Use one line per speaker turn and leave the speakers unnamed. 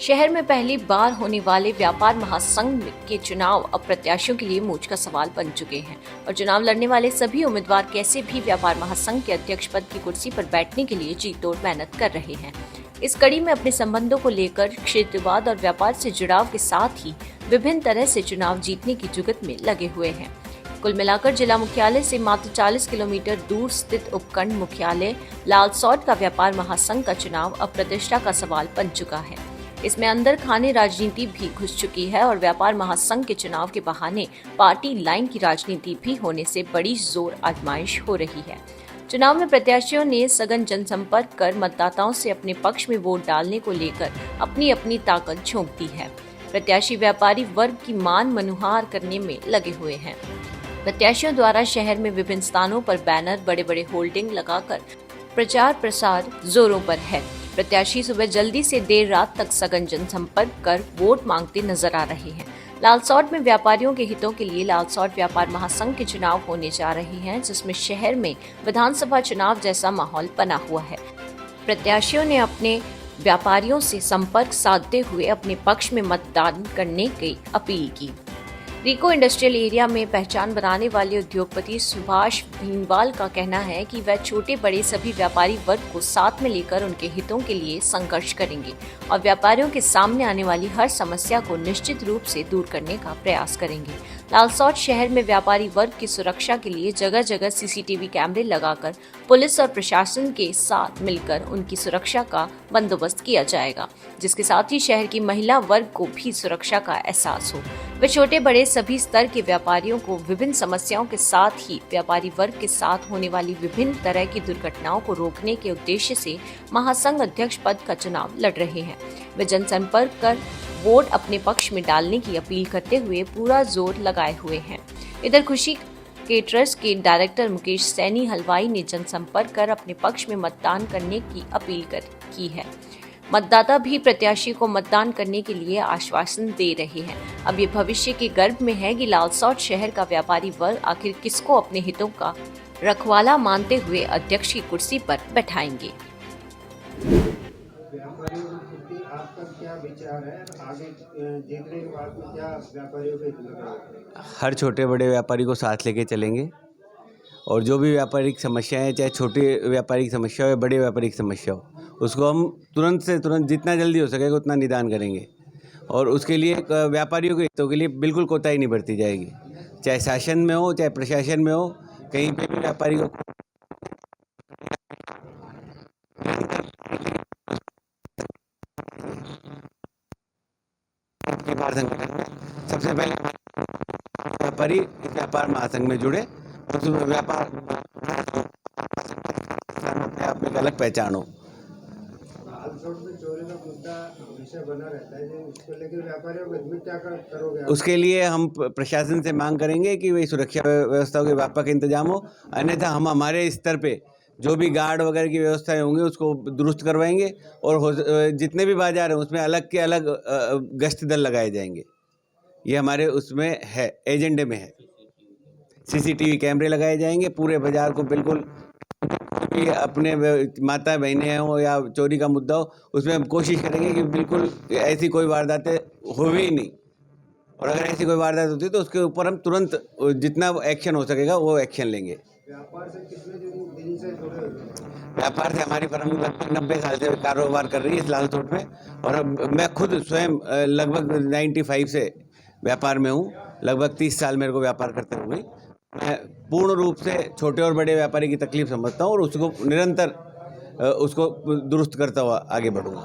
शहर में पहली बार होने वाले व्यापार महासंघ के चुनाव अब प्रत्याशियों के लिए मोच का सवाल बन चुके हैं और चुनाव लड़ने वाले सभी उम्मीदवार कैसे भी व्यापार महासंघ के अध्यक्ष पद की कुर्सी पर बैठने के लिए जी तोड़ मेहनत कर रहे हैं। इस कड़ी में अपने संबंधों को लेकर क्षेत्रवाद और व्यापार से जुड़ाव के साथ ही विभिन्न तरह से चुनाव जीतने की जुगत में लगे हुए हैं। कुल मिलाकर जिला मुख्यालय से मात्र 40 किलोमीटर दूर स्थित उपखंड मुख्यालय लालसौट का व्यापार महासंघ का चुनाव अब प्रतिष्ठा का सवाल बन चुका है। इसमें अंदर खाने राजनीति भी घुस चुकी है और व्यापार महासंघ के चुनाव के बहाने पार्टी लाइन की राजनीति भी होने से बड़ी जोर आजमाइश हो रही है। चुनाव में प्रत्याशियों ने सघन जनसंपर्क कर मतदाताओं से अपने पक्ष में वोट डालने को लेकर अपनी अपनी ताकत झोंक दी है। प्रत्याशी व्यापारी वर्ग की मान मनुहार करने में लगे हुए हैं। प्रत्याशियों द्वारा शहर में विभिन्न स्थानों पर बैनर, बड़े बड़े होल्डिंग लगाकर प्रचार प्रसार जोरों पर है। प्रत्याशी सुबह जल्दी से देर रात तक सघन जनसंपर्क कर वोट मांगते नजर आ रहे हैं। लालसौट में व्यापारियों के हितों के लिए लालसौट व्यापार महासंघ के चुनाव होने जा रहे हैं, जिसमें शहर में विधानसभा चुनाव जैसा माहौल बना हुआ है। प्रत्याशियों ने अपने व्यापारियों से संपर्क साधते हुए अपने पक्ष में मतदान करने की अपील की। रिको इंडस्ट्रियल एरिया में पहचान बनाने वाले उद्योगपति सुभाष भीमवाल का कहना है कि वह छोटे बड़े सभी व्यापारी वर्ग को साथ में लेकर उनके हितों के लिए संघर्ष करेंगे और व्यापारियों के सामने आने वाली हर समस्या को निश्चित रूप से दूर करने का प्रयास करेंगे। लालसौट शहर में व्यापारी वर्ग की सुरक्षा के लिए जगह जगह सीसीटीवी कैमरे लगाकर पुलिस और प्रशासन के साथ मिलकर उनकी सुरक्षा का बंदोबस्त किया जाएगा, जिसके साथ ही शहर की महिला वर्ग को भी सुरक्षा का एहसास हो। वे छोटे बड़े सभी स्तर के व्यापारियों को विभिन्न समस्याओं के साथ ही व्यापारी वर्ग के साथ होने वाली विभिन्न तरह की दुर्घटनाओं को रोकने के उद्देश्य से महासंघ अध्यक्ष पद का चुनाव लड़ रहे हैं। वे जनसंपर्क कर वोट अपने पक्ष में डालने की अपील करते हुए पूरा जोर लगाए हुए हैं। इधर खुशी केटरर्स के डायरेक्टर मुकेश सैनी हलवाई ने जनसंपर्क कर अपने पक्ष में मतदान करने की अपील की है। मतदाता भी प्रत्याशी को मतदान करने के लिए आश्वासन दे रहे हैं। अब ये भविष्य के गर्भ में है कि लालसौट शहर का व्यापारी वर्ग आखिर किसको अपने हितों का रखवाला मानते हुए अध्यक्ष की कुर्सी पर बैठाएंगे।
व्यापारियों के प्रति आपका क्या विचार है? आगे जीतने के बाद में क्या व्यापारियों के हित में करेंगे?
हर छोटे बड़े व्यापारी को साथ लेके चलेंगे और जो भी व्यापारिक समस्या है, चाहे छोटी व्यापारिक समस्या हो या बड़ी व्यापारिक समस्या हो, उसको हम तुरंत से तुरंत जितना जल्दी हो सकेगा उतना निदान करेंगे और उसके लिए व्यापारियों के हितों के लिए बिल्कुल कोताही नहीं बरती जाएगी। चाहे शासन में हो, चाहे प्रशासन में हो, कहीं पे भी व्यापारी को व्यापार संगठन में सबसे पहले व्यापारी इस व्यापार महासंघ में जुड़े और उसमें व्यापार अपने आप में एक अलग पहचान हो।
लालसौट में चोरी का मुद्दा हमेशा बना रहता है, उसको लेकर व्यापारियों के हित में क्या करोगे?
उसके लिए हम प्रशासन से मांग करेंगे कि वही सुरक्षा व्यवस्था के व्यापक इंतजाम हो, अन्यथा हम हमारे स्तर पे जो भी गार्ड वगैरह की व्यवस्थाएं होंगी उसको दुरुस्त करवाएंगे और जितने भी बाजार हैं उसमें अलग के अलग गश्त दल लगाए जाएंगे। ये हमारे उसमें है, एजेंडे में है। सीसीटीवी कैमरे लगाए जाएंगे पूरे बाजार को, बिल्कुल भी अपने माता बहनें हों या चोरी का मुद्दा हो, उसमें हम कोशिश करेंगे कि बिल्कुल ऐसी कोई वारदातें हो ही नहीं, और अगर ऐसी कोई वारदात होती है तो उसके ऊपर हम तुरंत जितना एक्शन हो सकेगा वो एक्शन लेंगे।
व्यापार से कितने दिन से जुड़े हुए हैं?
व्यापार से हमारी फर्म लगभग 90 साल से कारोबार कर रही है इस लालसौट में, और अब मैं खुद स्वयं लगभग 95 से व्यापार में हूँ। लगभग 30 साल मेरे को व्यापार करते हुए मैं पूर्ण रूप से छोटे और बड़े व्यापारी की तकलीफ समझता हूँ और उसको निरंतर उसको दुरुस्त करता हुआ आगे बढ़ूँगा।